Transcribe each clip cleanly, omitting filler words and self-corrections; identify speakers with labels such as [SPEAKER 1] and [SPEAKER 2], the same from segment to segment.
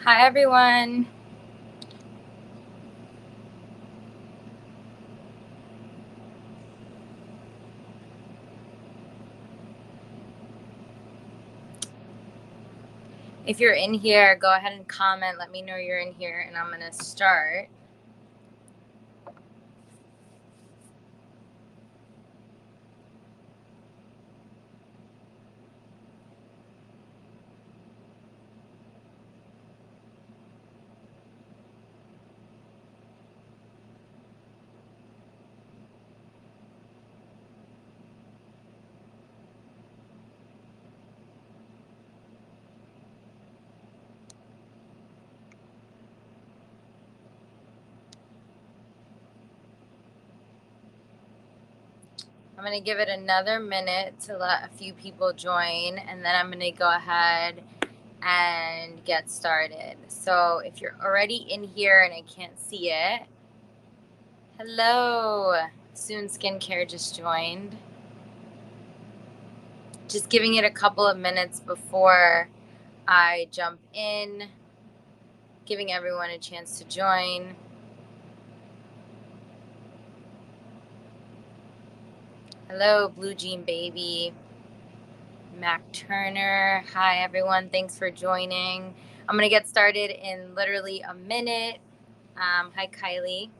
[SPEAKER 1] Hi, everyone. If you're in here, go ahead and comment. Let me know you're in here, and I'm going to start. I'm going to give it another minute to let a few people join, and then I'm going to go ahead and get started. So if you're already in here and I can't see it, hello. Soon Skincare just joined. Just giving it a couple of minutes before I jump in, giving everyone a chance to join. Hello, Blue Jean Baby. Mac Turner. Hi, everyone. Thanks for joining. I'm going to get started in literally a minute. Hi, Kylie.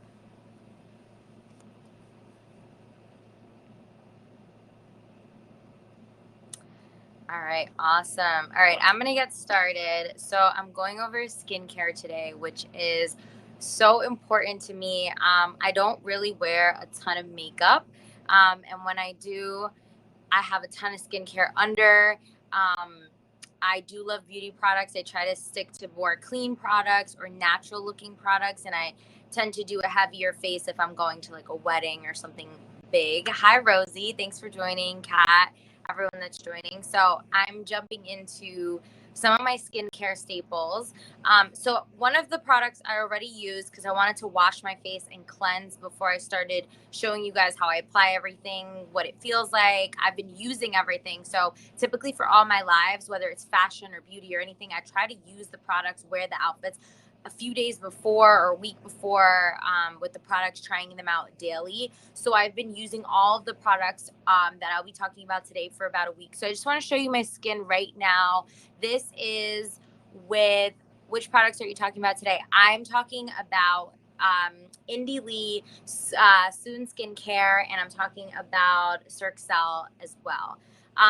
[SPEAKER 1] All right, awesome. All right, I'm going to get started. So I'm going over skincare today, which is so important to me. I don't really wear a ton of makeup. And when I do, I have a ton of skincare under. I do love beauty products. I try to stick to more clean products or natural looking products. And I tend to do a heavier face if I'm going to like a wedding or something big. Hi, Rosie. Thanks for joining. Kat, everyone that's joining. So I'm jumping into some of my skincare staples. So one of the products I already used because I wanted to wash my face and cleanse before I started showing you guys how I apply everything, what it feels like. I've been using everything. So typically for all my lives, whether it's fashion or beauty or anything, I try to use the products, wear the outfits a few days before or a week before with the products, trying them out daily. So I've been using all of the products that I'll be talking about today for about a week. So I just want to show you my skin right now. This is with, which products are you talking about today? I'm talking about Indie Lee, Soon Skincare, and I'm talking about Circel as well.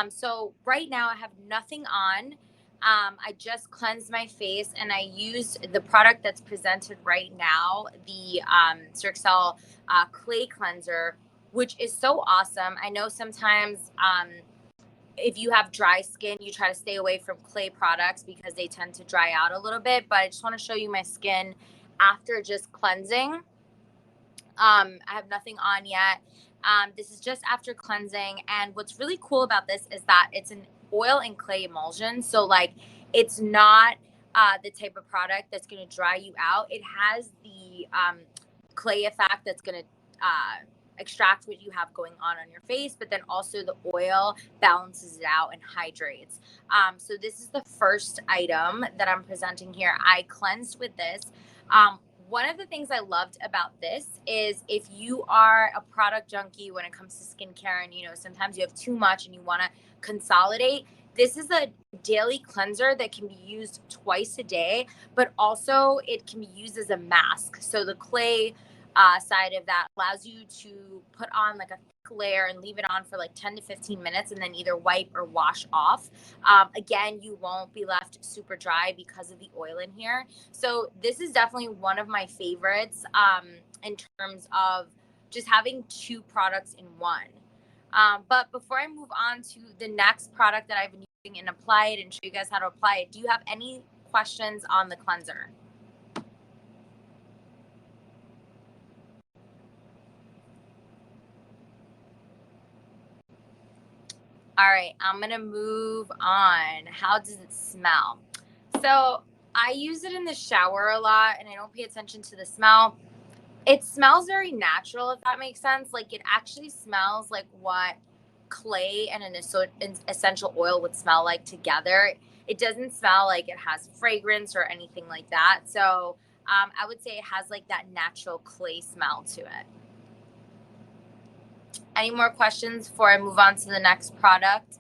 [SPEAKER 1] So right now I have nothing on. I just cleansed my face and I used the product that's presented right now, the Circel clay cleanser, which is so awesome. I know sometimes if you have dry skin, you try to stay away from clay products because they tend to dry out a little bit. But I just want to show you my skin after just cleansing. I have nothing on yet. This is just after cleansing. And what's really cool about this is that it's an oil and clay emulsion. So, like, it's not the type of product that's going to dry you out. It has the clay effect that's going to extract what you have going on your face, but then also the oil balances it out and hydrates. So, this is the first item that I'm presenting here. I cleansed with this. One of the things I loved about this is if you are a product junkie when it comes to skincare and sometimes you have too much and you want to consolidate, this is a daily cleanser that can be used twice a day, but also it can be used as a mask. So the clay side of that allows you to put on like a thick layer and leave it on for like 10 to 15 minutes and then either wipe or wash off. Again, you won't be left super dry because of the oil in here. So this is definitely one of my favorites in terms of just having two products in one. But before I move on to the next product that I've been using and apply it and show you guys how to apply it, do you have any questions on the cleanser? All right, I'm gonna move on. How does it smell? So I use it in the shower a lot and I don't pay attention to the smell. It smells very natural, if that makes sense. Like it actually smells like what clay and an essential oil would smell like together. it doesn't smell like it has fragrance or anything like that. So I would say it has like that natural clay smell to it. Any more questions before I move on to the next product?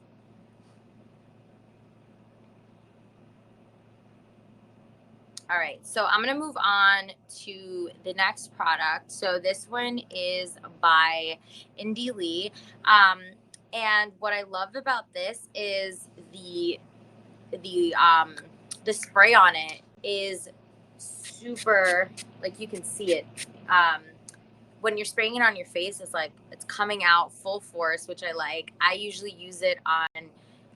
[SPEAKER 1] All right, so I'm gonna move on to the next product. So this one is by Indie Lee, and what I love about this is the the spray on it is super, like you can see it. When you're spraying it on your face, it's like it's coming out full force, which I like. I usually use it on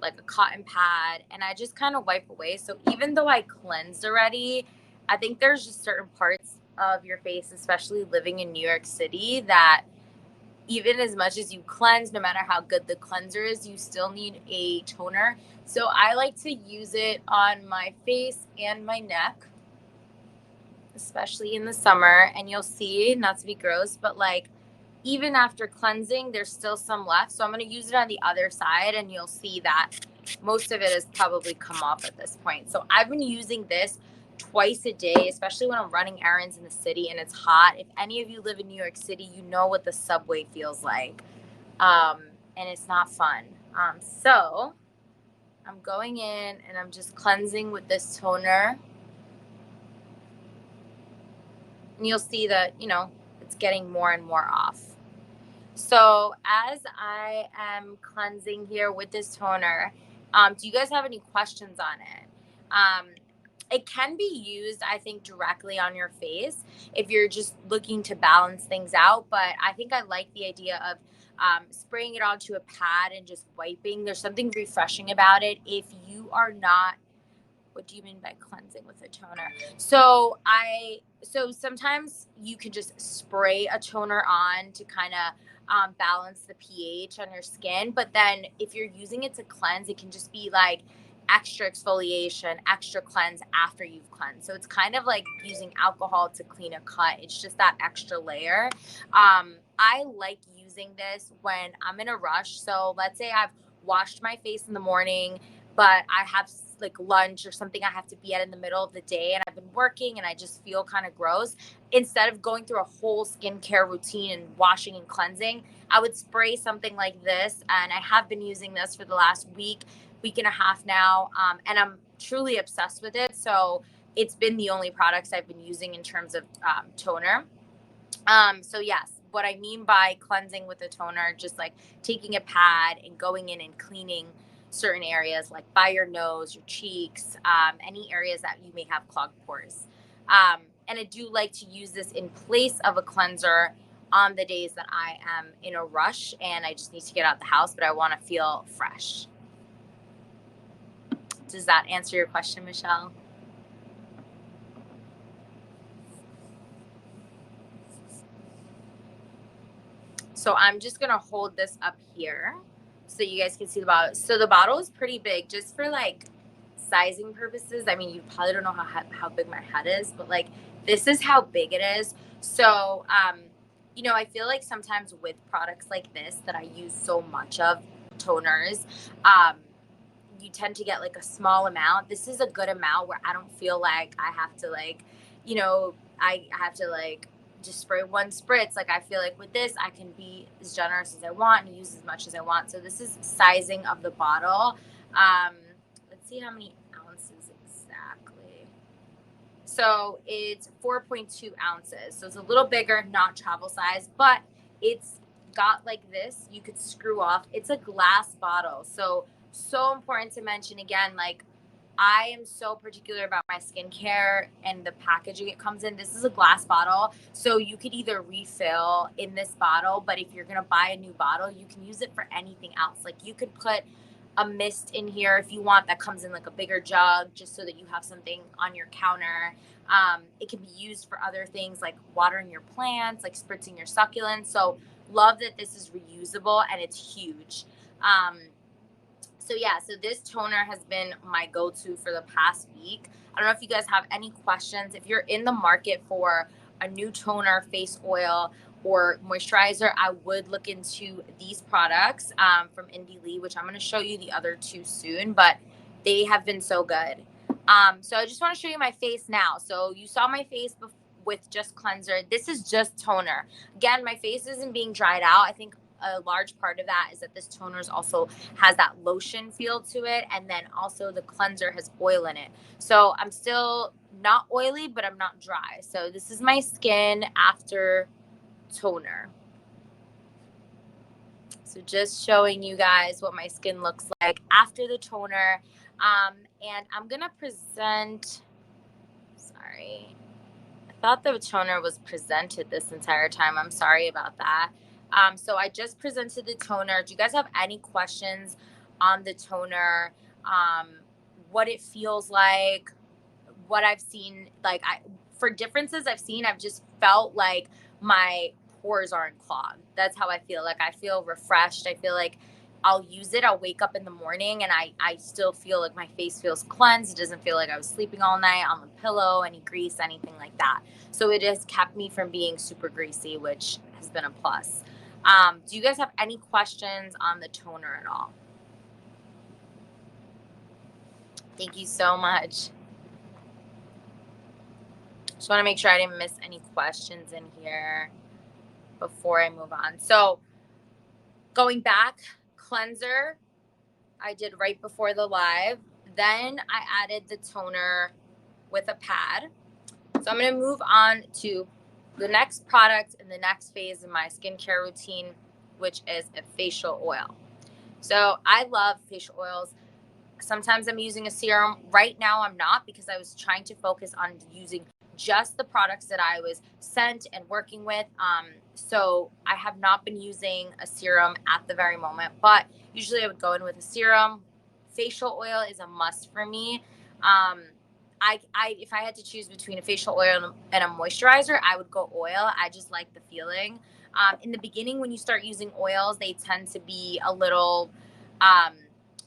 [SPEAKER 1] like a cotton pad and I just kind of wipe away. So even though I cleansed already, I think there's just certain parts of your face, especially living in New York City, that even as much as you cleanse, no matter how good the cleanser is, you still need a toner. So I like to use it on my face and my neck, especially in the summer. And you'll see, not to be gross, but like even after cleansing, there's still some left. So I'm going to use it on the other side and you'll see that most of it has probably come off at this point. So I've been using this twice a day, especially when I'm running errands in the city and it's hot. If any of you live in New York City, you know what the subway feels like. And it's not fun. So I'm going in and I'm just cleansing with this toner. And you'll see that, it's getting more and more off. So as I am cleansing here with this toner, do you guys have any questions on it? It can be used, I think, directly on your face if you're just looking to balance things out. But I think I like the idea of spraying it onto a pad and just wiping. There's something refreshing about it. If you are not, what do you mean by cleansing with a toner? So sometimes you can just spray a toner on to kind of balance the pH on your skin. But then if you're using it to cleanse, it can just be like extra exfoliation, extra cleanse after you've cleansed. So it's kind of like using alcohol to clean a cut. It's just that extra layer. I like using this when I'm in a rush. So let's say I've washed my face in the morning, but I have like lunch or something I have to be at in the middle of the day and I've been working and I just feel kind of gross. Instead of going through a whole skincare routine and washing and cleansing, I would spray something like this. And I have been using this for the last week and a half now. And I'm truly obsessed with it. So it's been the only products I've been using in terms of toner. So yes, what I mean by cleansing with a toner, just like taking a pad and going in and cleaning certain areas like by your nose, your cheeks, any areas that you may have clogged pores. And I do like to use this in place of a cleanser on the days that I am in a rush and I just need to get out the house, but I want to feel fresh. Does that answer your question, Michelle? So I'm just going to hold this up here so you guys can see the bottle. So the bottle is pretty big just for like sizing purposes. I mean, you probably don't know how big my head is, but like this is how big it is. So, I feel like sometimes with products like this that I use so much of, toners, you tend to get like a small amount. This is a good amount where I don't feel like I have to like, I have to like just spray one spritz. Like I feel like with this, I can be as generous as I want and use as much as I want. So this is sizing of the bottle. Let's see how many ounces exactly. So it's 4.2 ounces. So it's a little bigger, not travel size, but it's got like this. You could screw off. It's a glass bottle. So important to mention again, like I am so particular about my skincare and the packaging it comes in. This is a glass bottle. So you could either refill in this bottle, but if you're going to buy a new bottle, you can use it for anything else. Like you could put a mist in here if you want that comes in like a bigger jug just so that you have something on your counter. It can be used for other things like watering your plants, like spritzing your succulents. So love that this is reusable and it's huge. So this toner has been my go-to for the past week. I don't know if you guys have any questions. If you're in the market for a new toner, face oil, or moisturizer, I would look into these products from Indie Lee, which I'm going to show you the other two soon. But They have been so good. So I just want to show you my face now. So you saw my face with just cleanser. This is just toner. Again, my face isn't being dried out. I think a large part of that is that this toner also has that lotion feel to it, and then also the cleanser has oil in it. So I'm still not oily, but I'm not dry. So this is my skin after toner. So just showing you guys what my skin looks like after the toner. And I'm going to present, sorry, I thought the toner was presented this entire time. I'm sorry about that. So I just presented the toner. Do you guys have any questions on the toner? What it feels like? What I've seen, like for differences I've seen, I've just felt like my pores aren't clogged. That's how I feel. Like I feel refreshed. I feel like I'll use it. I'll wake up in the morning and I still feel like my face feels cleansed. It doesn't feel like I was sleeping all night on the pillow, any grease, anything like that. So it has kept me from being super greasy, which has been a plus. Do you guys have any questions on the toner at all? Thank you so much. Just want to make sure I didn't miss any questions in here before I move on. So going back, cleanser, I did right before the live. Then I added the toner with a pad. So I'm going to move on to the next product in the next phase of my skincare routine, which is a facial oil. So I love facial oils. Sometimes I'm using a serum. Right now I'm not, because I was trying to focus on using just the products that I was sent and working with. So I have not been using a serum at the very moment, but usually I would go in with a serum. Facial oil is a must for me. I if I had to choose between a facial oil and a moisturizer, I would go oil. I just like the feeling. In the beginning, when you start using oils, they tend to be a little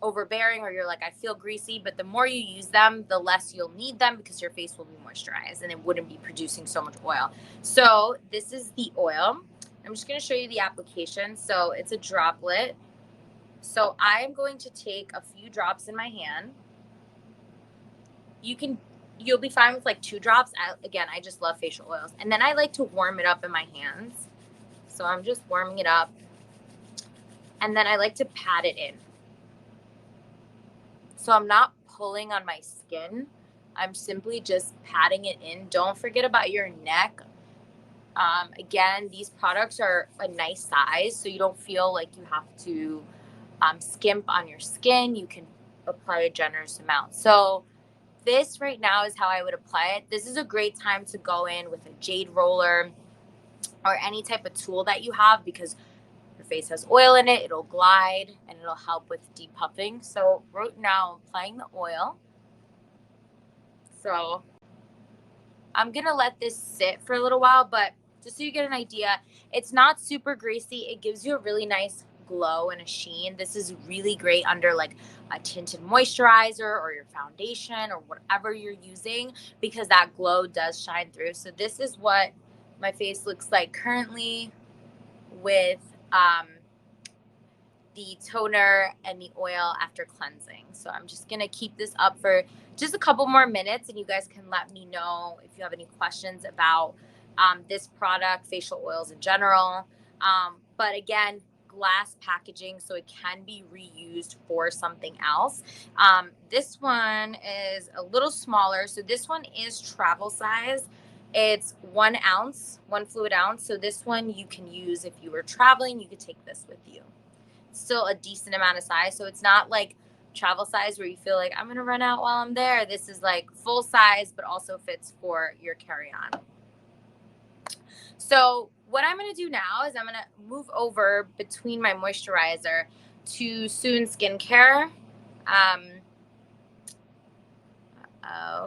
[SPEAKER 1] overbearing, or you're like, I feel greasy, but the more you use them, the less you'll need them, because your face will be moisturized and it wouldn't be producing so much oil. So this is the oil. I'm just going to show you the application. So it's a droplet. So I'm going to take a few drops in my hand. You'll be fine with like 2 drops. Again, I just love facial oils. And then I like to warm it up in my hands. So I'm just warming it up. And then I like to pat it in. So I'm not pulling on my skin. I'm simply just patting it in. Don't forget about your neck. Again, these products are a nice size, so you don't feel like you have to skimp on your skin. You can apply a generous amount. So this right now is how I would apply it. This is a great time to go in with a jade roller or any type of tool that you have, because your face has oil in it. It'll glide and it'll help with depuffing. So right now I'm applying the oil. So I'm going to let this sit for a little while, but just so you get an idea, it's not super greasy. It gives you a really nice glow and a sheen. This is really great under like a tinted moisturizer or your foundation or whatever you're using, because that glow does shine through. So this is what my face looks like currently with the toner and the oil after cleansing. So I'm just going to keep this up for just a couple more minutes, and you guys can let me know if you have any questions about this product, facial oils in general. But again, glass packaging, so it can be reused for something else. This one is a little smaller. So this one is travel size. It's 1 ounce, 1 fluid ounce. So this one you can use if you were traveling. You could take this with you. Still a decent amount of size. So it's not like travel size where you feel like I'm going to run out while I'm there. This is like full size, but also fits for your carry-on. So what I'm going to do now is I'm going to move over between my moisturizer to Soon Skincare.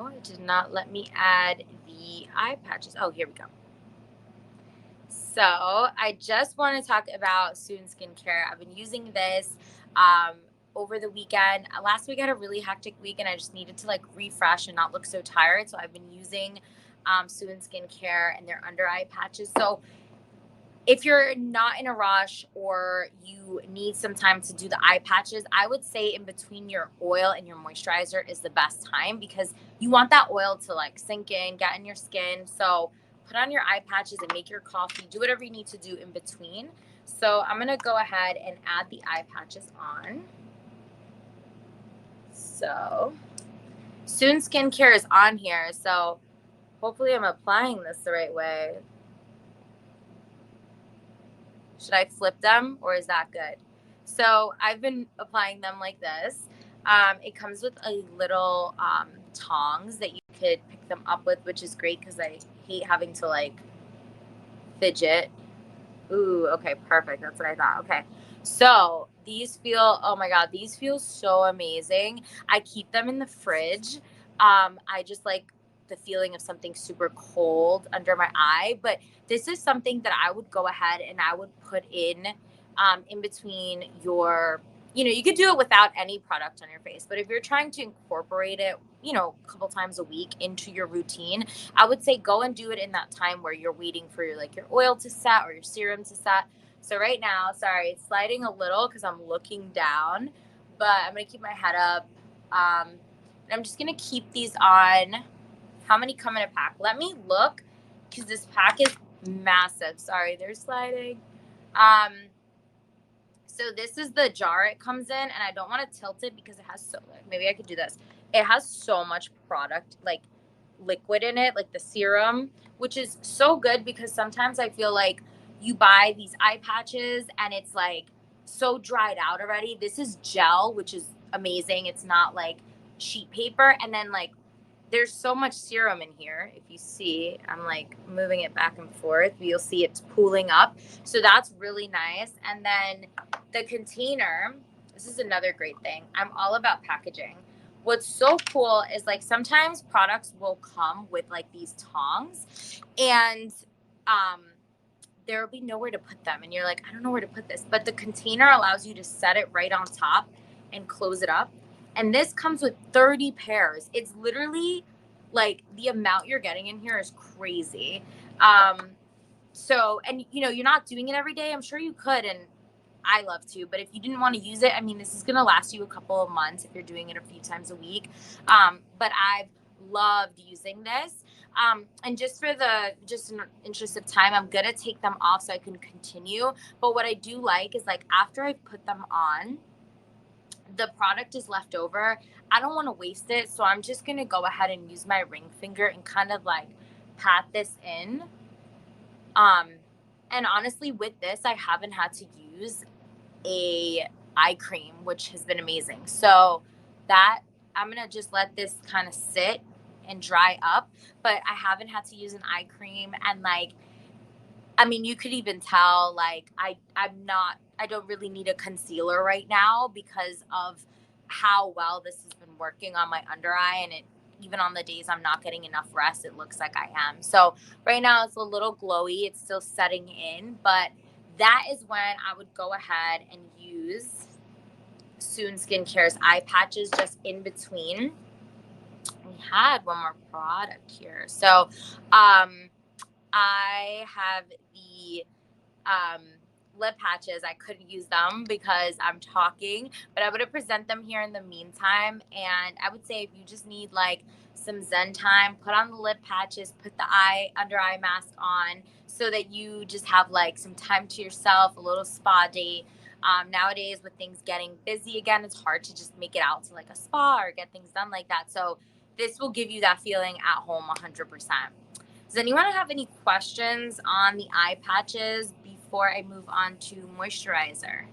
[SPEAKER 1] It did not let me add the eye patches. Oh, here we go. So I just want to talk about Soon Skincare. I've been using this over the weekend. Last week I had a really hectic week and I just needed to like refresh and not look so tired. So I've been using Soon Skincare and their under eye patches. So if you're not in a rush or you need some time to do the eye patches, I would say in between your oil and your moisturizer is the best time, because you want that oil to like sink in, get in your skin. So put on your eye patches and make your coffee, do whatever you need to do in between. So I'm going to go ahead and add the eye patches on. So Soon Skincare is on here. So hopefully I'm applying this the right way. Should I flip them, or is that good? So I've been applying them like this. It comes with a little tongs that you could pick them up with, which is great because I hate having to like fidget. Ooh, okay, perfect. That's what I thought. Okay. So these feel, oh my God, these feel so amazing. I keep them in the fridge. I just like the feeling of something super cold under my eye, but this is something that I would go ahead and I would put in between your, you could do it without any product on your face, but if you're trying to incorporate it, a couple times a week into your routine, I would say go and do it in that time where you're waiting for your oil to set or your serum to set. So right now, sorry, it's sliding a little because I'm looking down, but I'm gonna keep my head up. And I'm just gonna keep these on. How many come in a pack? Let me look, because this pack is massive. Sorry, they're sliding. Um, so this is the jar it comes in, and I don't want to tilt it because it has maybe I could do this. It has so much product, like liquid in it, like the serum, which is so good because sometimes I feel like you buy these eye patches and it's like so dried out already. This is gel, which is amazing. It's not like sheet paper. And then like there's so much serum in here. If you see, I'm like moving it back and forth, you'll see it's pooling up. So that's really nice. And then the container, this is another great thing. I'm all about packaging. What's so cool is like sometimes products will come with like these tongs, and um there will be nowhere to put them, and you're like, I don't know where to put this, but the container allows you to set it right on top and close it up. And this comes with 30 pairs. It's literally like the amount you're getting in here is crazy. And you're not doing it every day. I'm sure you could, and I love to, but if you didn't want to use it, I mean, this is going to last you a couple of months if you're doing it a few times a week. But I've loved using this. And just in interest of time, I'm going to take them off so I can continue. But what I do like is like after I put them on, the product is left over. I don't want to waste it. So I'm just going to go ahead and use my ring finger and kind of like pat this in. And honestly, with this, I haven't had to use a eye cream, which has been amazing. So that I'm gonna just let this kind of sit and dry up, but I haven't had to use an eye cream. And like, I mean, you could even tell like I don't really need a concealer right now because of how well this has been working on my under eye. And it, even on the days I'm not getting enough rest, it looks like I am. So right now it's a little glowy, it's still setting in, but that is when I would go ahead and use Soon Skincare's eye patches just in between. We had one more product here. So I have the um, lip patches. I couldn't use them because I'm talking, but I'm going to present them here in the meantime. And I would say if you just need like some zen time, put on the lip patches, put the under eye mask on so that you just have like some time to yourself, a little spa date. Nowadays with things getting busy again, it's hard to just make it out to like a spa or get things done like that. So this will give you that feeling at home 100%. Does anyone have any questions on the eye patches before I move on to moisturizer?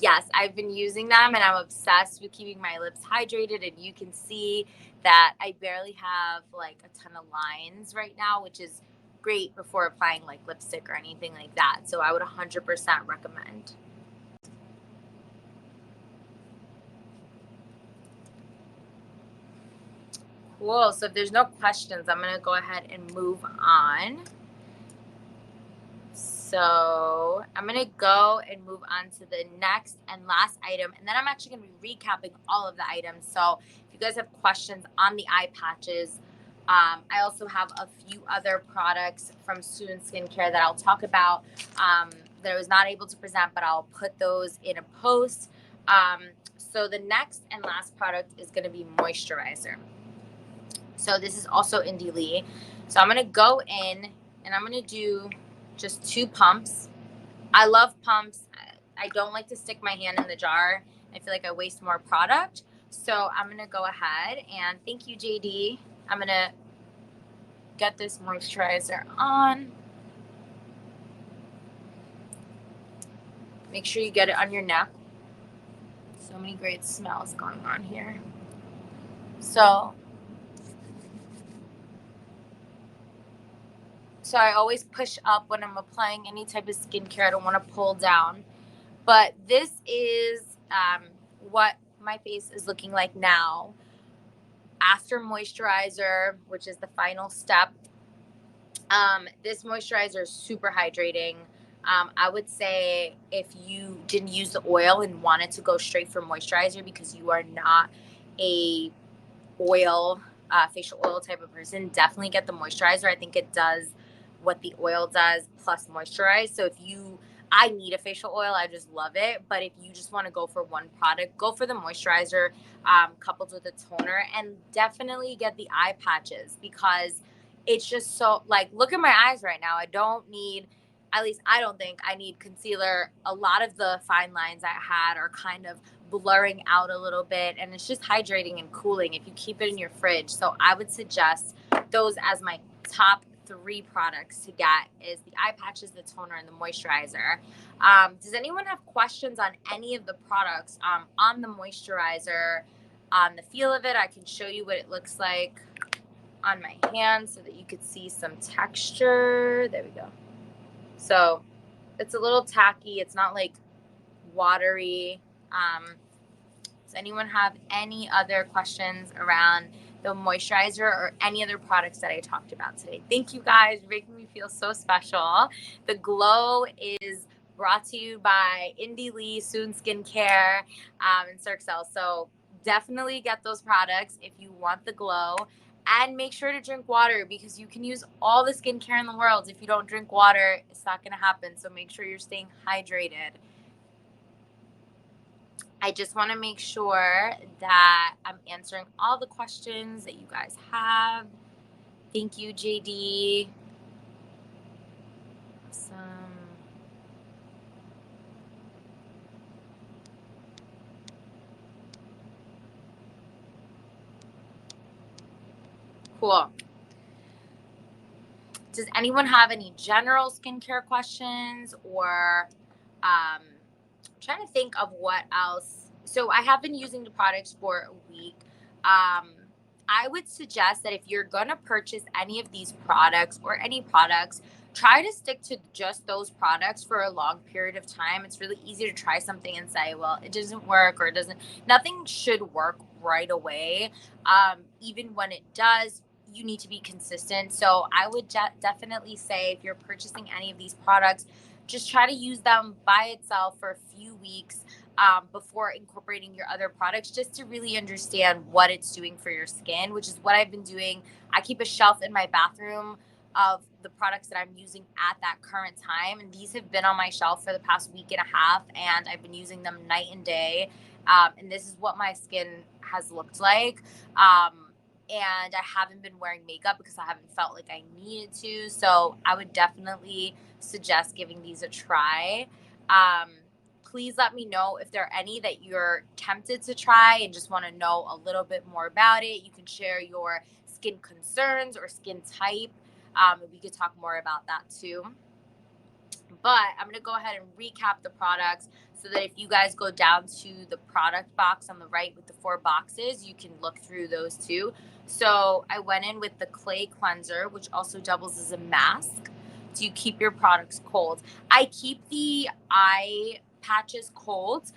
[SPEAKER 1] Yes, I've been using them and I'm obsessed with keeping my lips hydrated, and you can see that I barely have like a ton of lines right now, which is great before applying like lipstick or anything like that. So I would 100% recommend. Cool. So if there's no questions, I'm going to go ahead and move on. So I'm going to go and move on to the next and last item. And then I'm actually going to be recapping all of the items. So if you guys have questions on the eye patches, I also have a few other products from Student Skincare that I'll talk about that I was not able to present, but I'll put those in a post. So the next and last product is going to be moisturizer. So this is also Indie Lee. So I'm going to go in and I'm going to do just 2 pumps. I love pumps. I don't like to stick my hand in the jar. I feel like I waste more product. So I'm going to go ahead and thank you, JD. I'm going to get this moisturizer on. Make sure you get it on your neck. So many great smells going on here. So I always push up when I'm applying any type of skincare. I don't want to pull down. But this is what my face is looking like now after moisturizer, which is the final step. This moisturizer is super hydrating. I would say if you didn't use the oil and wanted to go straight for moisturizer because you are not a facial oil type of person, definitely get the moisturizer. I think it does what the oil does plus moisturize. So I need a facial oil. I just love it. But if you just want to go for one product, go for the moisturizer coupled with a toner, and definitely get the eye patches because it's just so, like, look at my eyes right now. I don't need, at least I don't think I need concealer. A lot of the fine lines I had are kind of blurring out a little bit, and it's just hydrating and cooling if you keep it in your fridge. So I would suggest those as my top 3 products to get is the eye patches, the toner, and the moisturizer. Does anyone have questions on any of the products? On the moisturizer, on the feel of it, I can show you what it looks like on my hand so that you could see some texture. There we go. So it's a little tacky. It's not like watery. Does anyone have any other questions around the moisturizer or any other products that I talked about today? Thank you guys. You're making me feel so special. The Glow is brought to you by Indie Lee, Soon Skincare, and Circel. So definitely get those products if you want the glow. And make sure to drink water because you can use all the skincare in the world. If you don't drink water, it's not going to happen. So make sure you're staying hydrated. I just want to make sure that I'm answering all the questions that you guys have. Thank you, JD. Awesome. Cool. Does anyone have any general skincare questions or I'm trying to think of what else. So I have been using the products for a week. I would suggest that if you're going to purchase any of these products or any products, try to stick to just those products for a long period of time. It's really easy to try something and say, well, it doesn't work or it doesn't. Nothing should work right away. Even when it does, you need to be consistent. So I would definitely say if you're purchasing any of these products, just try to use them by itself for a few weeks before incorporating your other products, just to really understand what it's doing for your skin, which is what I've been doing. I keep a shelf in my bathroom of the products that I'm using at that current time. And these have been on my shelf for the past week and a half, and I've been using them night and day. And this is what my skin has looked like. And I haven't been wearing makeup because I haven't felt like I needed to. So I would definitely suggest giving these a try. Please let me know if there are any that you're tempted to try and just want to know a little bit more about it. You can share your skin concerns or skin type. We could talk more about that too. But I'm going to go ahead and recap the products so that if you guys go down to the product box on the right with the 4 boxes, you can look through those too. So I went in with the clay cleanser, which also doubles as a mask to keep your products cold. I keep the eye patches cold.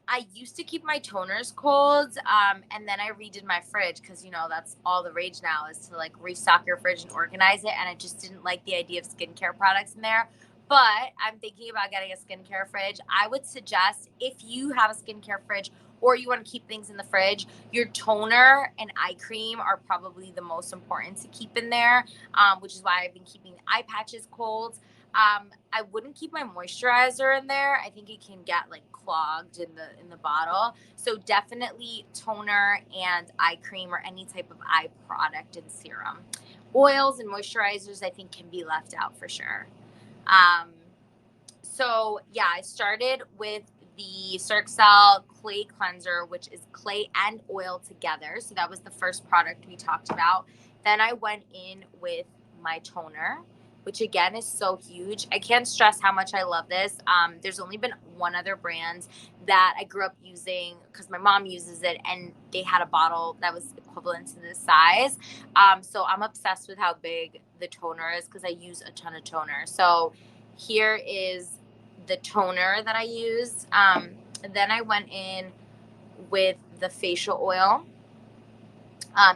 [SPEAKER 1] I used to keep my toners cold, and then I redid my fridge because, that's all the rage now is to, like, restock your fridge and organize it, and I just didn't like the idea of skincare products in there. But I'm thinking about getting a skincare fridge. I would suggest if you have a skincare fridge, or you want to keep things in the fridge, your toner and eye cream are probably the most important to keep in there, which is why I've been keeping eye patches cold. I wouldn't keep my moisturizer in there. I think it can get like clogged in the bottle. So definitely toner and eye cream or any type of eye product and serum. Oils and moisturizers I think can be left out for sure. Um, so yeah, I started with the Circel clay cleanser, which is clay and oil together. So that was the first product we talked about. Then I went in with my toner, which again is so huge. I can't stress how much I love this. There's only been one other brand that I grew up using because my mom uses it, and they had a bottle that was equivalent to this size. So I'm obsessed with how big the toner is because I use a ton of toner. So here is the toner that I used. Then I went in with the facial oil.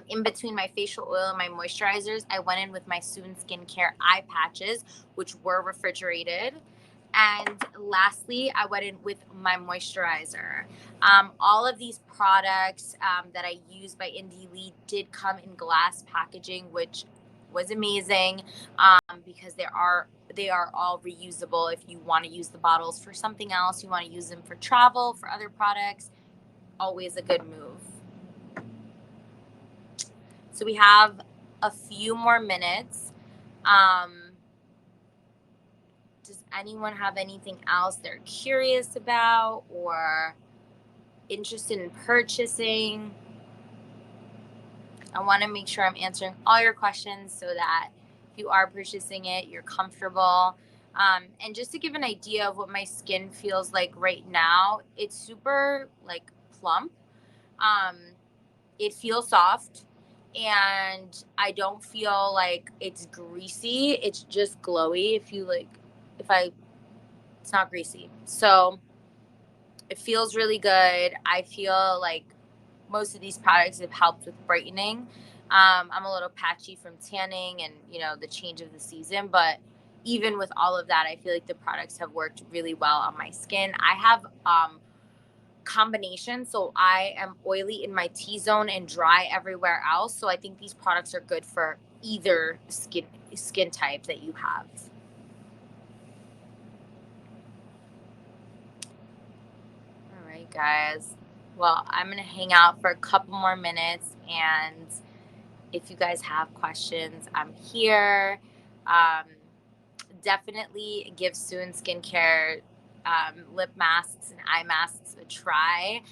[SPEAKER 1] In between my facial oil and my moisturizers, I went in with my Soon Skincare eye patches, which were refrigerated. And lastly, I went in with my moisturizer. All of these products that I use by Indie Lee did come in glass packaging, which was amazing because they are all reusable. If you want to use the bottles for something else, you want to use them for travel, for other products, always a good move. So we have a few more minutes. Does anyone have anything else they're curious about or interested in purchasing? I want to make sure I'm answering all your questions so that if you are purchasing it, you're comfortable. And just to give an idea of what my skin feels like right now, it's super like plump. Um, it feels soft, and I don't feel like it's greasy. It's just glowy. If I, it's not greasy. So it feels really good. I feel like most of these products have helped with brightening. I'm a little patchy from tanning and, the change of the season, but even with all of that, I feel like the products have worked really well on my skin. I have combination. So I am oily in my T zone and dry everywhere else. So I think these products are good for either skin type that you have. All right, guys. Well, I'm going to hang out for a couple more minutes, and if you guys have questions, I'm here. Um, Definitely give Soon Skincare lip masks and eye masks a try.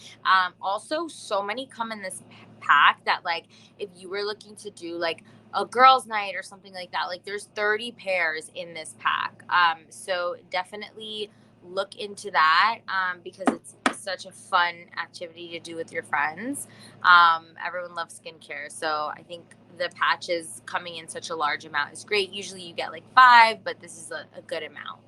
[SPEAKER 1] Also, so many come in this pack that, like, if you were looking to do like a girls' night or something like that, like, there's 30 pairs in this pack. So definitely look into that because it's such a fun activity to do with your friends. Everyone loves skincare, so I think the patches coming in such a large amount is great. Usually you get like 5, but this is a good amount.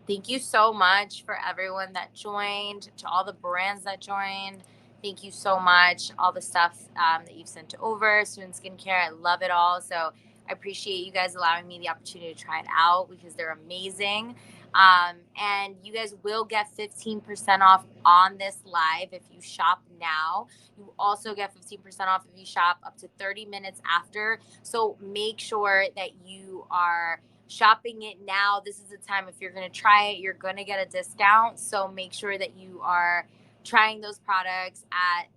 [SPEAKER 1] Thank you so much for everyone that joined, to all the brands that joined. Thank you so much. All the stuff that you've sent over, Soon Skincare, I love it all. So I appreciate you guys allowing me the opportunity to try it out because they're amazing. And you guys will get 15% off on this live if you shop now. You also get 15% off if you shop up to 30 minutes after. So make sure that you are shopping it now. This is the time. If you're going to try it, you're going to get a discount. So make sure that you are trying those products at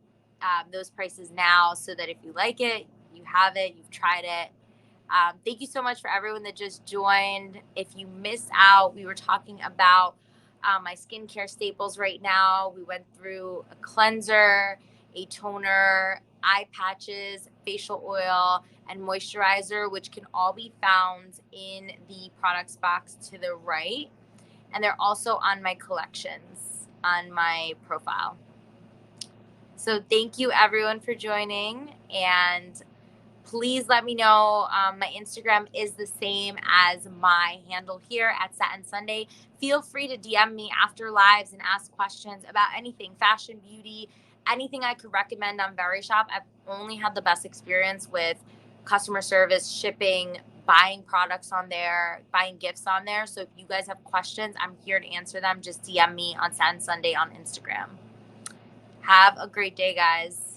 [SPEAKER 1] those prices now so that if you like it, you have it, you've tried it. Thank you so much for everyone that just joined. If you missed out, we were talking about my skincare staples right now. We went through a cleanser, a toner, eye patches, facial oil, and moisturizer, which can all be found in the products box to the right. And they're also on my collections on my profile. So thank you everyone for joining, and please let me know. My Instagram is the same as my handle here at Satin Sunday. Feel free to DM me after lives and ask questions about anything, fashion, beauty, anything I could recommend on Verishop. I've only had the best experience with customer service, shipping, buying products on there, buying gifts on there. So if you guys have questions, I'm here to answer them. Just DM me on Satin Sunday on Instagram. Have a great day, guys.